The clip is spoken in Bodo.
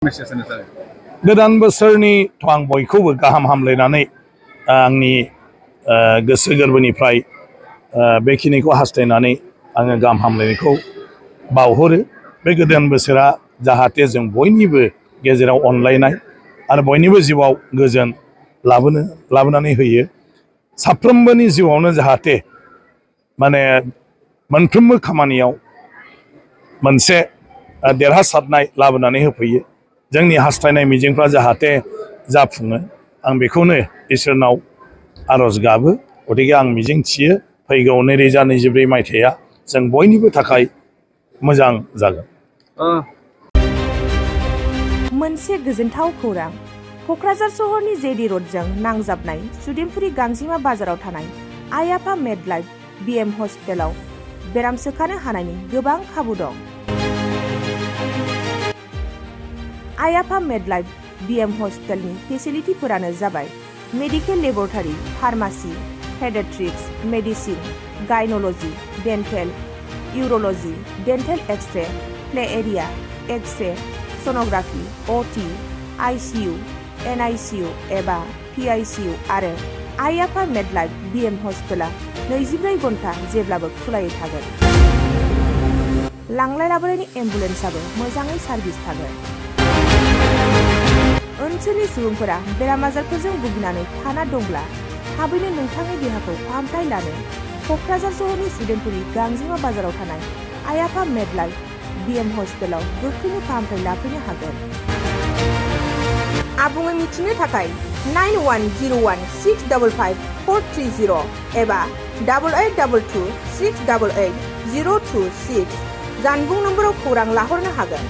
गोदान बोसोरनि आं बयखौबो गाहाम हामलायनानै आंनि गोसो गोरबोनिफ्राय बेखिनिखौ हास्थायनानै आङो गाहाम हामलायनायखौ बावहरो। बे गोदान बोसोरा जाहाथे जों बयनिबो गेजेराव अनलायनाय आरो बयनिबो जिउआव गोजोन लाबोनानै होयो। साफ्रोमबोनि जिउआवनो जाहाथे माने मोनफ्रोमबो खामानियाव मोनसे देरहासारनाय लाबोनानै होफैयो। जोंनि हास्थायनाय मिजिंफ्रा जाहाथे जाफुङो आं बेखौनो इसोरनाव आरज गाबो। गतिके आं मिजिं थियो फैगौ 2024 मायथाइया जों बयनिबो थाखाय मोजां जागोन। मोनसे गोजोनथाव खौरां। क'क्राझार सहरनि जेडि र'डजों नांजाबनाय सुदेमपुरि गांजिमा बाजाराव थानाय आइ आफा मेडलाइफ बिएम हस्पिटालाव बेराम सोखानो हानायनि गोबां खाबु दं। आइ आफा मेडलाइफ बिएम हस्पिटालनि फेसिलिटिफोरानो जाबाय medical laboratory, pharmacy, paediatrics, medicine, gynaecology, dental, urology, dental X-ray, play area, X-ray, sonography, OT, ICU, NICU एबा पिआइसिइउ आरो आइ आफा मेडलाइफ बिएम हस्पिटाला 24 घन्टा जेब्लाबो खुलायै थागोन। लांलाय लाबोलायनि एम्बुलेन्सआबो मोजाङै सार्भिस थागोन। ओनसोलनि सुबुंफोरा बेराम आजारफोरजों भुगिनानै थाना दंब्ला थाबैनो नोंथांनि देहाखौ फाहामथाय लानो क'क्राझार सहरनि सुदेमपुरि गांजिमा बाजाराव थानाय आइ आफा मेडलाइफ बिएम हस्पिटालाव गोख्रैनो फाहामथाय लाफैनो हागोन। आबुङै मिथिनो थाखाय 9101655430 एबा 8822688026 जानबुं नम्बराव खौरां लाहरनो हागोन।